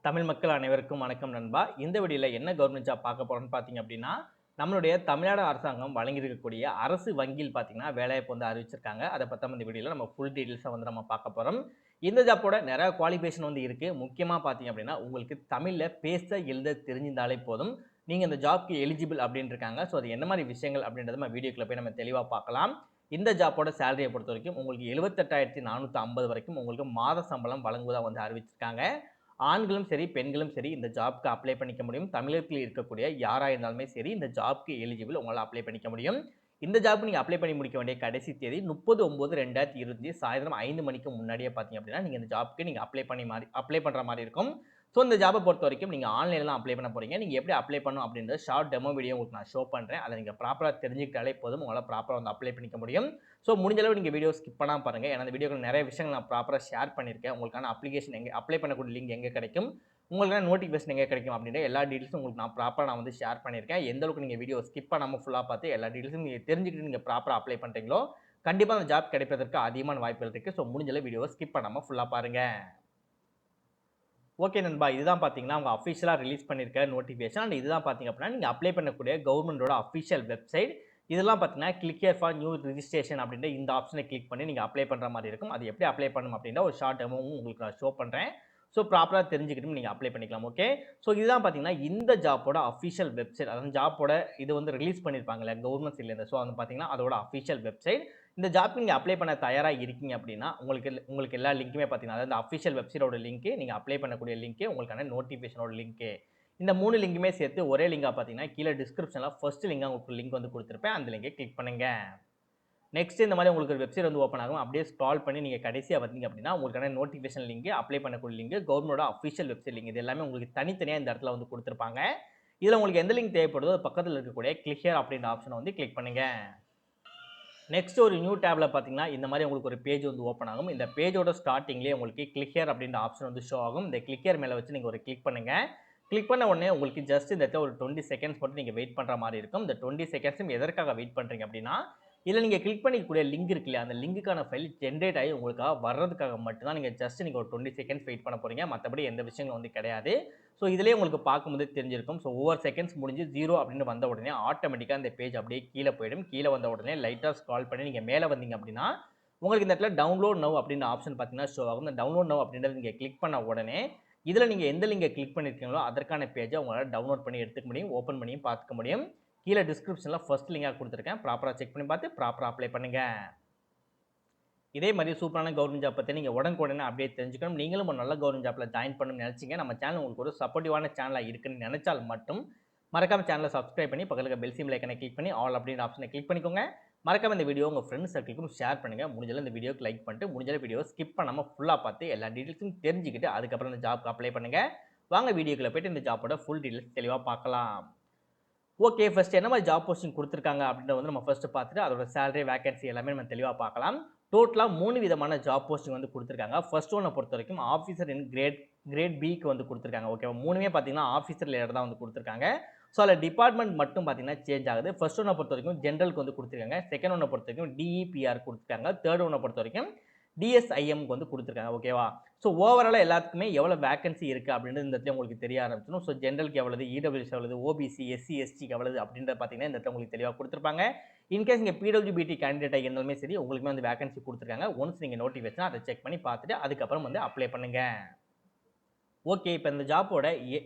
தமிழ் மக்கள் அனைவருக்கும் வணக்கம் நண்பா. இந்த வீடியோல என்ன கவர்மெண்ட் ஜாப் பார்க்க போறோம்னு பார்த்தீங்க அப்படின்னா, நம்மளுடைய தமிழ்நாடு அரசாங்கம் வழங்கியிருக்கக்கூடிய அரசு வங்கியில் பார்த்தீங்கன்னா, வேலைவாய்ப்பு வந்து அறிவிச்சிருக்காங்க. அத பத்தி இந்த வீடியோல நம்ம ஃபுல் டீடைல்ஸா வந்து நம்ம பார்க்க போறோம். இந்த ஜாப்போட நிறைய குவாலிஃபிகேஷன் வந்து இருக்கு. முக்கியமா பார்த்தீங்க அப்படின்னா, உங்களுக்கு தமிழ்ல பேச, எழுத தெரிஞ்சிருந்தாலே போதும். நீங்க இந்த ஜாப்க்கு எலிஜிபிள் அப்படின்னு இருக்காங்க. ஸோ அது என்ன மாரி விஷயங்கள் அப்படின்றத நம்ம வீடியோக்குள்ள போய் நம்ம தெளிவா பார்க்கலாம். இந்த ஜாப்போட சேலரிய பொறுத்தவரைக்கும் உங்களுக்கு 78,450 வரைக்கும் உங்களுக்கு மாத சம்பளம் வழங்குவதா வந்து அறிவிச்சிருக்காங்க. ஆண்களும் சரி, பெண்களும் சரி இந்த ஜாப்க்கு அப்ளை பண்ணிக்க முடியும். தமிழகத்தில் இருக்கக்கூடிய யாரா இருந்தாலுமே சரி, இந்த ஜாப்க்கு எலிஜிபிள் உங்களால அப்ளை பண்ணிக்க முடியும். இந்த ஜாப்க்கு நீங்க அப்ளை பண்ணி முடிக்க வேண்டிய கடைசி தேதி 30/9/2025 சாயந்திரம் 5 மணிக்கு முன்னாடியே பார்த்தீங்க அப்படின்னா, நீங்க இந்த ஜாப்க்கு நீங்க அப்ளை பண்ற மாரி இருக்கும். ஸோ இந்த ஜாப்ப பொறுத்தவரைக்கும் நீங்க ஆன்லைன்ல தான் அப்ளை பண்ண போறீங்க. நீங்க எப்படி அப்ளை பண்ணணும் அப்படின்றத ஷார்ட் டெமோ வீடியோ உங்களுக்கு நான் ஷோ பண்றேன். அத நீங்க ப்ராப்பரா தெரிஞ்சுக்கிட்டாலே போதும். உங்களால ப்ராப்பரா வந்து அப்ளை பண்ணிக்க முடியும். ஸோ முடிஞ்ச அளவு நீங்க வீடியோ ஸ்கிப் பண்ணாம பாருங்க. ஏன்னா, இந்த வீடியோக்குள்ள நிறைய விஷயங்கள் நான் ப்ராப்பரா ஷேர் பண்ணியிருக்கேன். உங்களுக்கான அப்ளிகேஷன் எங்க அப்ளை பண்ணக்கூடிய லிங்க் எங்க கிடைக்கும், உங்களுக்கான நோட்டிஃபிகேஷன் எங்க கிடைக்கும் அப்படின்ற எல்லா டீடைல்ஸும் உங்களுக்கு நான் ப்ராப்பரா வந்து ஷேர் பண்ணியிருக்கேன். எந்த அளவுக்கு நீங்க வீடியோ ஸ்கிப் பண்ணாம ஃபுல்லா பார்த்து எல்லா டீடைல்ஸும் நீங்க தெரிஞ்சுக்கிட்டு நீங்க ப்ராப்பரா அப்ளை பண்றீங்களோ, கண்டிப்பா அந்த ஜாப் கிடைப்பதற்கு அதிகமான வாய்ப்புகள் இருக்கு. ஸோ முடிஞ்ச அளவு வீடியோவ ஸ்கிப் பண்ணாம ஃபுல்லா பாருங்க. ஓகே நண்பா. இதுதான் பார்த்தீங்கன்னா, அவங்க அஃபிஷியலா ரிலீஸ் பண்ணியிருக்க நோட்டிஃபிகேஷன். அண்ட் இதுதான் பார்த்தீங்க அப்படின்னா, நீங்க அப்ளை பண்ணக்கூடிய கவர்மெண்டோட அஃபிஷியல் வெப்சைட். இதெல்லாம் பார்த்தீங்கன்னா, click here for new registration அப்படின்ற இந்த ஆப்ஷனை கிளிக் பண்ணி நீங்க அப்ளை பண்ற மாரி இருக்கும். அது எப்படி அப்ளை பண்ணணும் அப்படின்ற ஒரு ஷார்ட் டெமோவும் உங்களுக்கு நான் ஷோ பண்றேன். ஸோ ப்ராப்பரா தெரிஞ்சுக்கிட்டு நீங்க அப்ளை பண்ணிக்கலாம். ஓகே. ஸோ இதுதான் பார்த்தீங்கன்னா, இந்த ஜாப்போட அஃபிஷியல் வெப்சைட். அதாவது ஜாப்போட இது வந்து ரிலீஸ் பண்ணியிருப்பாங்கல்ல கவர்மெண்ட் சைட்லேருந்து. ஸோ வந்து பார்த்தீங்கன்னா, அதோட அஃபிஷியல் வெப்சைட். இந்த ஜாப்க்கு நீங்க அப்ளை பண்ண தயாரா இருக்கீங்க அப்படின்னா, உங்களுக்கு எல்லா லிங்க்குமே பார்த்தீங்கன்னா, அதாவது அஃபிஷியல் வெப்சைட்டோட லிங்க், நீங்க அப்ளை பண்ணக்கூடிய லிங்க், உங்களுக்கான நோட்டிஃபிகேஷனோட லிங்க். இந்த 3 லிங்க்குமே சேர்த்து ஒரே லிங்கா பார்த்தீங்கன்னா, கீழ டிஸ்கிரிப்ஷன்ல ஃபர்ஸ்ட் லிங்கா உங்களுக்கு லிங்க் வந்து குடுத்திருப்பேன். அந்த லிங்கை கிளிக் பண்ணுங்க. நெக்ஸ்ட் இந்த மாரி உங்களுக்கு ஒரு வெப்சைட் வந்து ஓப்பன் ஆகும். அப்படியே ஸ்க்ரால் பண்ணி நீங்க கடைசியா வந்தீங்க அப்படின்னா, உங்களுக்கான நோட்டிஃபிகேஷன் லிங்க், அப்ளை பண்ணக்கூடிய லிங்க், கவர்மெண்டோட அஃபிஷியல் வெப்சைட் லிங்க் இது எல்லாமே உங்களுக்கு தனித்தனியா இந்த இடத்துல வந்து குடுத்திருப்பாங்க. இதுல உங்களுக்கு எந்த லிங்க் தேவைப்படுதோ, பக்கத்துல இருக்கக்கூடிய கிளிக் ஹியர் அப்படின்ற ஆப்ஷன வந்து கிளிக் பண்ணுங்க. நெக்ஸ்ட் ஒரு நியூ டேப்ல பார்த்தீங்கன்னா, இந்த மாரி உங்களுக்கு ஒரு பேஜ் வந்து ஓப்பன் ஆகும். இந்த பேஜோட ஸ்டார்ட்டிங்லயே உங்களுக்கு கிளிக் ஹியர் அப்படின்ற ஆப்ஷன் வந்து ஷோ ஆகும். இந்த கிளிக் ஹியர் மேல வச்சு நீங்க ஒரு கிளிக் பண்ணுங்க. கிளிக் பண்ண உடனே உங்களுக்கு ஜஸ்ட் இந்த இடத்துல ஒரு 20 செகண்ட்ஸ் மட்டும் நீங்க வெயிட் பண்ற மாரி இருக்கும். இந்த 20 செகண்ட்ஸும் எதற்காக வெயிட் பண்றீங்க அப்படின்னா, இதுல நீங்க கிளிக் பண்ணிக்கக்கூடிய லிங்க் இருக்கு இல்லையா? அந்த லிங்க்குக்கான ஃபைல் ஜெனரேட் ஆகி உங்களுக்காக வர்றதுக்காக மட்டும் தான் நீங்க ஒரு 20 செகண்ட்ஸ் வெயிட் பண்ண போறீங்க. மத்தபடி எந்த விஷயங்களும் வந்து கிடையாது. ஸோ இதிலேயே உங்களுக்கு பார்க்கும்போதே தெரிஞ்சிருக்கும். ஸோ ஒவ்வொரு செகண்ட்ஸ் முடிஞ்சு 0 அப்படின்னு வந்த உடனே ஆட்டோமேட்டிக்கா இந்த பேஜ் அப்படியே கீழ போயிடும். கீழ வந்த உடனே லைட்டா ஸ்க்ரால் பண்ணி நீங்க மேல வந்தீங்க அப்படின்னா, உங்களுக்கு இந்த இடத்துல டவுன்லோட் நவ் அப்படின்ற ஆப்ஷன் பார்த்தீங்கன்னா ஷோ ஆகும். இந்த டவுன்லோட் நவ் அப்படின்றத நீங்க கிளிக் பண்ண உடனே, இதுல நீங்க எந்த லிங்க கிளிக் பண்ணியிருக்கீங்களோ அதற்கான பேஜ உங்களால டவுன்லோட் பண்ணி எடுத்துக்க முடியும். ஓப்பன் பண்ணியும் பார்த்துக்க முடியும். கீழ டிஸ்கிரிப்ஷன்ல ஃபர்ஸ்ட் லிங்கா குடுத்திருக்கேன். ப்ராப்பரா செக் பண்ணி பார்த்து ப்ராப்பரா அப்ளை பண்ணுங்க. இதே மாரி சூப்பரான கவர்மெண்ட் ஜாப் பத்தி நீங்க உடனுக்குடனே அப்டேட் தெரிஞ்சுக்கணும். நீங்களும் ஒரு நல்ல கவர்மெண்ட் ஜாப்ல ஜாயின் பண்ணணும்னு நெனச்சீங்க, நம்ம சேனல் உங்களுக்கு ஒரு சப்போர்ட்டிவான சேனலா இருக்குன்னு நெனச்சால் மட்டும், மறக்காம சேனல சப்ஸ்கிரைப் பண்ணி பக்கத்துல இருக்க பெல் சிம்பல் ஐகானை கிளிக் பண்ணி ஆல் அப்படின்ற ஆப்ஷனை கிளிக் பண்ணிக்கோங்க. மறக்காம இந்த வீடியோ உங்க ஃப்ரெண்ட்ஸ் சர்க்கிள்க்கும் ஷேர் பண்ணுங்க. முடிஞ்ச அளவு இந்த வீடியோக்கு லைக் பண்ணிட்டு, முடிஞ்ச அளவு வீடியோவ ஸ்கிப் பண்ணாம ஃபுல்லா பார்த்து எல்லா டீடைல்ஸும் தெரிஞ்சுக்கிட்டு, அதுக்கப்புறம் இந்த ஜாப்க்கு அப்ளை பண்ணுங்க. வாங்க வீடியோக்குள்ள போயிட்டு இந்த ஜாப்போட ஃபுல் டீடைல்ஸ் தெளிவா பார்க்கலாம். ஓகே. ஃபர்ஸ்ட் என்ன மாரி ஜாப் போஸ்டிங் குடுத்துருக்காங்க அப்படின்றத வந்து நம்ம ஃபர்ஸ்ட் பார்த்துட்டு, அதோட சேலரி, வேக்கன்சி எல்லாமே நம்ம தெளிவா பார்க்கலாம். டோட்டலா 3 விதமான ஜாப் போஸ்டிங் வந்து குடுத்துருக்காங்க. ஃபர்ஸ்ட் ஒன்ன பொறுத்தவரைக்கும் ஆஃபீசர் இன் கிரேட் பிக்கு வந்து குடுத்துருக்காங்க. ஓகேவா? 3மே பார்த்தீங்கன்னா, ஆஃபீசர் லேயர் தான் வந்து குடுத்துருக்காங்க. ஸோ அதில டிபார்ட்மெண்ட் மட்டும் பார்த்தீங்கன்னா சேஞ்ச் ஆகுது. ஃபர்ஸ்ட் ஒன்ன பொறுத்தவரைக்கும் ஜெனரல்க்கு வந்து குடுத்துருக்காங்க. செகண்ட் ஒன்ன பொறுத்தவரைக்கும் டிஇபிஆர் குடுத்துருக்காங்க. தேர்ட் ஒன்ன பொறுத்தவரைக்கும் டிஎஸ்ஐஎம்க்கு வந்து குடுத்துருக்காங்க. ஓகேவா? ஸோ ஓவராலா எல்லாத்துக்குமே எவ்வளோ வேக்கன்சி இருக்கு அப்படின்றது இந்த இடத்துல உங்களுக்கு தெரிய ஆரம்பிச்சிடும். ஸோ ஜெனரலுக்கு எவ்வளவு, இடபிள்யூஎஸ் எவ்வளவு, ஓபிசி, எஸ்சி, எஸ்டிக்கு எவ்வளவு அப்படின்றத பார்த்தீங்கன்னா, இந்த இடத்துல உங்களுக்கு தெளிவா குடுத்துருப்பாங்க. இன்கேஸ் நீங்க பிடபிள்யூபிடி கேண்டிடேட்டா இருந்தாலுமே சரி, உங்களுக்குமே வந்து வேக்கன்சி குடுத்துருக்காங்க. ஒன்ஸ் நீங்க நோட்டிஃபிகேஷன் அத செக் பண்ணி பார்த்துட்டு, அதுக்கப்புறம் வந்து அப்ளை பண்ணுங்க. ஓகே. இப்ப இந்த ஜாப்போட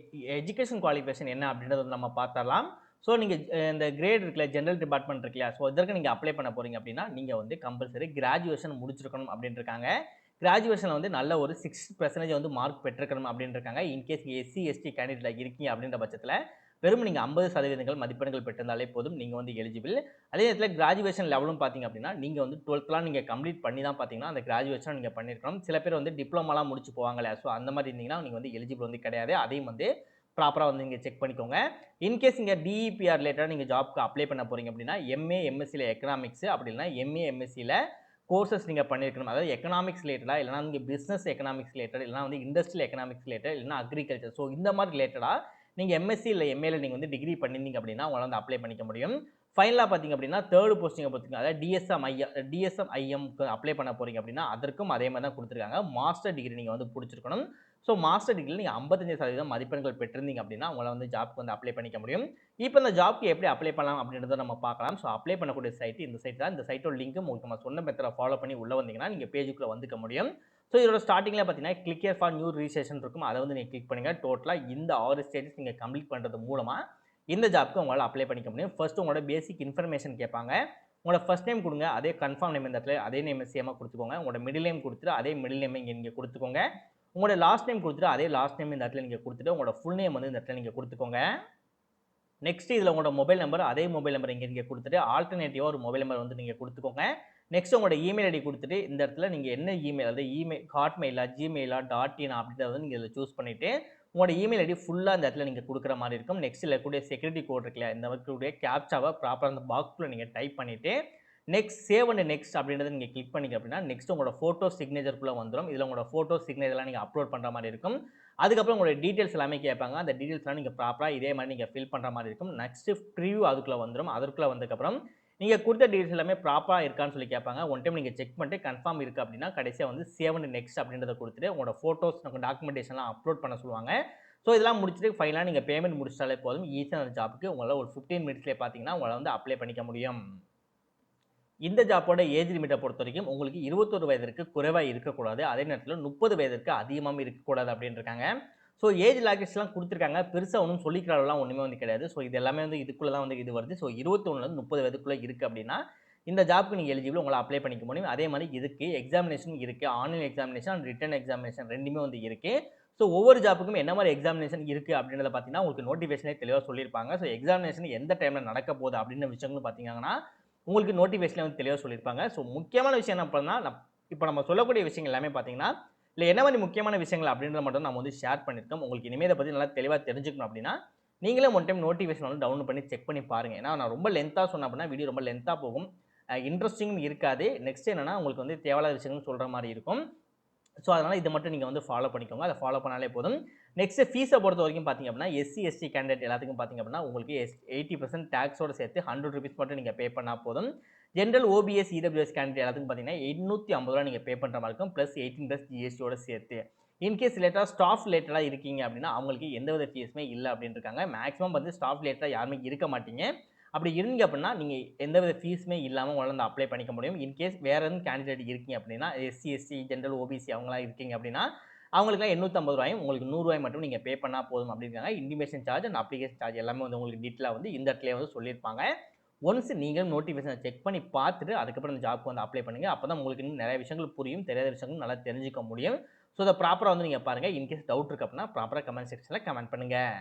எஜுகேஷன் குவாலிஃபிகேஷன் என்ன அப்படின்றத வந்து நம்ம பார்த்தரலாம். ஸோ நீங்க இந்த கிரேட் இருக்குல்ல, ஜெனரல் டிபார்ட்மெண்ட் இருக்கு இல்லையா? ஸோ இதற்கு நீங்க அப்ளை பண்ண போறீங்க அப்படின்னா, நீங்க வந்து கம்பல்சரி கிராஜுவேஷன் முடிச்சிருக்கணும் அப்படின்னு இருக்காங்க. கிராஜுவேஷன்ல வந்து நல்ல ஒரு 6% வந்து மார்க் பெற்றிருக்கணும் அப்படின்னு இருக்காங்க. இன்கேஸ் எஸ்சி, எஸ்டி கேண்டிடேட்டா இருக்கீங்க அப்படின்ற பட்சத்தில, வெறும் நீங்க 50% மதிப்பெண்கள் பெற்றிருந்தாலே போதும். நீங்க வந்து எலிஜிபிள். அதே நேரத்தில கிராஜுவேஷன் லெவலும் பார்த்தீங்க அப்படின்னா, நீங்க வந்து 12த்லாம் நீங்க கம்ப்ளீட் பண்ணி தான் பார்த்தீங்கன்னா, அந்த கிராஜுவேஷன் நீங்க பண்ணியிருக்கணும். சில பேர் வந்து டிப்ளோமாலாம் முடிச்சு போவாங்கல்ல. ஸோ அந்த மாரி இருந்தீங்கன்னா, நீங்க வந்து எலிஜிபிள் வந்து கிடையாது. அதையும் வந்து ப்ராப்பரா வந்து நீங்க செக் பண்ணிக்கோங்க. இன்கேஸ் நீங்க டிஇபிஆர் ரிலேட்டடா நீங்க ஜாப்க்கு அப்ளை பண்ண போறீங்க அப்படின்னா, எம்ஏ, எம்எஸ்சில எக்கனாமிக்ஸ் அப்படி இல்லன்னா எம்ஏ, எம்எஸ்சில கோர்சஸ் நீங்க பண்ணியிருக்கணும். அதாவது எக்கனாமிக்ஸ் ரிலேட்டடா இல்லன்னா நீங்க பிசினஸ் எக்கனாமிக்ஸ் ரிலேட்டட் இல்லன்னா வந்து இண்டஸ்ட்ரியல் எக்கனாமிக்ஸ் ரிலேட்டட் இல்லன்னா அக்ரிகல்ச்சர். ஸோ இந்த மாரி ரிலேட்டடா நீங்க எம்எஸ்சி இல்ல எம்ஏல நீங்க வந்து டிகிரி பண்ணியிருந்தீங்க அப்படின்னா, உங்களால வந்து அப்ளை பண்ணிக்க முடியும். ஃபைனலா பார்த்தீங்க அப்படின்னா, 3 போஸ்டிங்க பொறுத்தவரைக்கும் அதாவது டிஎஸ்எம்ஐஎம்க்கு அப்ளை பண்ண போறீங்க அப்படின்னா, அதற்கும் அதே மாரி தான் குடுத்துருக்காங்க. மாஸ்டர் டிகிரி நீங்க வந்து முடிச்சிருக்கணும். ஸோ மாஸ்டர் டிகிரியில் நீங்கள் 55% மதிப்பெண்கள் பெற்றிருந்தீங்க அப்படின்னா உங்களை வந்து ஜாப்க்கு வந்து அப்ளை பண்ணிக்க முடியும். இப்போ இந்த ஜாப்க்கு எப்படி அப்ளை பண்ணலாம் அப்படின்றத நம்ம பார்க்கலாம். ஸோ அப்ளை பண்ணக்கூடிய சைட் இந்த சைட் தான். இந்த சைட்டோட லிங்க் உங்களுக்கு நம்ம சொன்ன மெத்தடை ஃபாலோ பண்ணி உள்ள வந்தீங்கன்னா நீங்கள் பேஜுக்குள்ள வந்துக்க முடியும். ஸோ இதோட ஸ்டார்டிங்கில் பார்த்தீங்கன்னா click here for new registration இருக்கும். அதை வந்து நீங்கள் கிளிக் பண்ணுங்க. டோட்டலாக இந்த 6 ஸ்டேஜஸ் நீங்கள் கம்ப்ளீட் பண்ணுறது மூலமாக இந்த ஜாப்க்கு உங்களால் அப்ளை பண்ணிக்க முடியும். ஃபர்ஸ்ட் உங்களோட பேசிக் இன்ஃபர்மேஷன் கேட்பாங்க. உங்களோட ஃபர்ஸ்ட் நேம் கொடுங்க. அதே கன்ஃபார்ம் நேம் இந்த இடத்துல அதே நேம் சேமாக கொடுத்துக்கோங்க. உங்களோட மிடில் நேம் கொடுத்துட்டு அதே மிடில் நேம் இங்கே நீங்கள் கொடுத்துக்கோங்க. உங்களோட லாஸ்ட் நேம் கொடுத்துட்டு அதே லாஸ்ட் நேம் இந்த இடத்துல நீங்கள் கொடுத்துட்டு உங்களோட ஃபுல் நேம் வந்து இந்த இடத்துல நீங்கள் கொடுத்துக்கோங்க. நெக்ஸ்ட் இதில் உங்களோட மொபைல் நம்பர் அதே மொபைல் நம்பர் இங்கே கொடுத்துட்டு ஆல்டர்னேட்டிவாக ஒரு மொபைல் நம்பர் வந்து நீங்கள் கொடுத்துக்கோங்க. நெக்ஸ்ட் உங்களோட இமெயில் ஐடி கொடுத்துட்டு இந்த இடத்துல நீங்கள் என்ன இமெயில் அதாவது இமெயில் ஹாட்மெயிலா ஜிமெயிலா .in அப்படின்றத வந்து நீங்கள் இதில் சூஸ் பண்ணிவிட்டு உங்களோட இமெயில் ஐடி ஃபுல்லாக இந்த இடத்துல நீங்கள் கொடுக்குற மாதிரி இருக்கும். நெக்ஸ்ட் இருக்கக்கூடிய செக்யூரிட்டி கோட் இருக்குல்ல இந்த இருக்கக்கூடிய கேப்சாவை ப்ராப்பராக அந்த பாக்ஸ்க்குள்ளே நீங்கள் டைப் பண்ணிவிட்டு நெக்ஸ்ட் சேவ் அண்ட் நெக்ஸ்ட் அப்படின்றத நீங்கள் கிளிக் பண்ணிங்க அப்படின்னா நெக்ஸ்ட் உங்களோட ஃபோட்டோ சிக்னேச்சருக்குள்ளே வந்துடும். இதில் உங்களோட ஃபோட்டோ சிக்னேச்சர்லாம் நீங்கள் அப்லோட் பண்ணுற மாதிரி இருக்கும். அதுக்கப்புறம் உங்களோட டீட்டெயில்ஸ் எல்லாமே கேட்பாங்க. அந்த டீட்டெயில்ஸ்லாம் நீங்கள் ப்ராப்பராக இதே மாதிரி நீங்கள் ஃபில் பண்ணுற மாதிரி இருக்கும். நெக்ஸ்ட் ப்ரிவ்யூ அதுக்குள்ளே வந்துடும். அதுக்குள்ளே வந்ததுக்கப்புறம் நீங்கள் கொடுத்த டீட்டெயில்ஸ் எல்லாமே ப்ராப்பராக இருக்கான்னு சொல்லி கேட்பாங்க. ஒன் டைம் நீங்கள் செக் பண்ணிட்டு கன்ஃபார்ம் இருக்குது அப்படின்னா கடைசியாக வந்து சேவ் அண்ட் நெக்ஸ்ட் அப்படின்றத கொடுத்துட்டு உங்களோட ஃபோட்டோஸ் டாக்குமெண்டேஷன்லாம் அப்லோட் பண்ண சொல்லுவாங்க. ஸோ இதெல்லாம் முடிச்சுட்டு ஃபைனலாக நீங்கள் பேமெண்ட் முடிச்சிட்டாலே போதும். ஈஸியாக அந்த ஜாப்புக்கு உங்களால் ஒரு 15 மினிட்ஸ்லேயே பார்த்தீங்கன்னா உங்களை வந்து அப்ளை பண்ணிக்க முடியும். இந்த ஜாப்போட ஏஜ் லிமிட்டை பொறுத்த வரைக்கும் உங்களுக்கு 21 வயதிற்கு குறைவாக இருக்கக்கூடாது. அதே நேரத்தில் 30 வயதிற்கு அதிகமாகவும் இருக்கக்கூடாது அப்படின்னு இருக்காங்க. ஸோ ஏஜ் லாக்கெட்ஸ்லாம் கொடுத்துருக்காங்க. பெருசாக ஒன்றும் சொல்லிக்கிற அளவுலாம் ஒன்றுமே வந்து கிடையாது. ஸோ இது எல்லாமே வந்து இதுக்குள்ளே தான் வந்து இது வருது. ஸோ 21லேருந்து 30 வயதுக்குள்ளே இருக்குது அப்படின்னா இந்த ஜாப்க்கு நீங்கள் எலிஜிபிள் உங்களை அப்ளை பண்ணிக்க முடியும். அதே மாதிரி இதுக்கு எக்ஸாமினேஷன் இருக்குது. Online examination and return examination ரெண்டுமே வந்து இருக்குது. ஸோ ஒவ்வொரு ஜாப்புக்கும் என்ன மாதிரி எக்ஸாமினேஷன் இருக்குது அப்படின்றத பார்த்தீங்கன்னா உங்களுக்கு நோட்டிஃபிகேஷனே தெளிவாக சொல்லியிருப்பாங்க. ஸோ எக்ஸாமினேஷன் எந்த டைமில் நடக்க போகுது அப்படின்ற விஷயங்களும் பார்த்தீங்கன்னா உங்களுக்கு நோட்டிஃபிகேஷனில் வந்து தெளிவாக சொல்லியிருப்பாங்க. ஸோ முக்கியமான விஷயம் என்ன பண்ணால் இப்போ நம்ம சொல்லக்கூடிய விஷயங்கள் எல்லாமே பார்த்தீங்கன்னா இல்லை என்ன மாதிரி முக்கியமான விஷயங்கள் அப்படின்றத மட்டும் நம்ம வந்து ஷேர் பண்ணியிருக்கோம். உங்களுக்கு இனிமேல் இதை பற்றி நல்லா தெளிவாக தெரிஞ்சுக்கணும் அப்படின்னா நீங்களே ஒன் டைம் நோட்டிஃபிகேஷன் வந்து டவுன்லோட் பண்ணி செக் பண்ணி பாருங்கள். ஏன்னா நான் ரொம்ப லென்த்தாக சொன்னேன் அப்படின்னா வீடியோ ரொம்ப லென்த்தாக போகும். இன்ட்ரெஸ்டிங்கும் இருக்காது. நெக்ஸ்ட் என்னன்னா உங்களுக்கு வந்து தேவையில்லாத விஷயங்கள் சொல்கிற மாதிரி இருக்கும். ஸோ அதனால் இதை மட்டும் நீங்கள் வந்து ஃபாலோ பண்ணிக்கோங்க. அதை ஃபாலோ பண்ணாலே போதும். நெக்ஸ்ட் ஃபீஸை பொறுத்த வரைக்கும் பார்த்தீங்க அப்படின்னா எஸ்சி எஸ்டி கேண்டிடேட் எல்லாத்துக்கும் பார்த்தீங்க அப்படின்னா உங்களுக்கு 80% டேக்ஸோடு சேர்த்து ₹100 மட்டும் நீங்கள் பே பண்ணால் போதும். ஜென்ரல் ஓபிஎஸ் இடபிள்யூஎஸ் கேண்டிடேட் எல்லாத்துக்கும் பார்த்தீங்கன்னா ₹850 நீங்கள் பே பண்ணுற மாதிரி இருக்கும். ப்ளஸ் 18+ ஜிஎஸ்டியோட சேர்த்து. இன்கேஸ் ரிலேட்டடாக ஸ்டாஃப் ரிலேட்டடாக இருக்கீங்க அப்படின்னா அவங்களுக்கு எந்தவித ஃபீஸுமே இல்லை அப்படின்னு இருக்காங்க. மேக்ஸிமம் வந்து ஸ்டாஃப் ரிலேட்டடாக யாருமே இருக்க மாட்டீங்க. அப்படி இருங்க அப்படின்னா நீங்கள் எந்தவித ஃபீஸுமே இல்லாமல் உங்களால் வந்து அப்ளை பண்ணிக்க முடியும். இன்கேஸ் வேறு எதுவும் கேண்டிடேட் இருக்கீங்க அப்படின்னா எஸ்சி எஸ்டி ஜென்ரல் ஓபிசி அவங்களாம் இருக்கீங்க அப்படின்னா அவங்களுக்குலாம் ₹850 உங்களுக்கு ₹100 மட்டும் நீங்கள் பே பண்ணால் போதும் அப்படிங்கிறாங்க. Intimation charge and application charge எல்லாமே வந்து உங்களுக்கு டீட்டெயிலாக வந்து இந்த இடத்துல வந்து சொல்லியிருப்பாங்க. ஒன்ஸ் நீங்களும் நோட்டிஃபிகேஷனை செக் பண்ணி பார்த்துட்டு அதுக்கப்புறம் இந்த ஜாப்க்கு வந்து அப்ளை பண்ணுங்கள். அப்போ தான் உங்களுக்கு இன்னும் நிறைய விஷயங்கள் புரியும். தெரியாத விஷயங்கள் நல்லா தெரிஞ்சுக்க முடியும். ஸோ அதை ப்ராப்பராக வந்து நீங்கள் பாருங்கள். இன்கேஸ் டவுட் இருக்குது அப்படின்னா ப்ராப்பராக கமெண்ட் செக்ஷனில் கமெண்ட் பண்ணுங்கள்.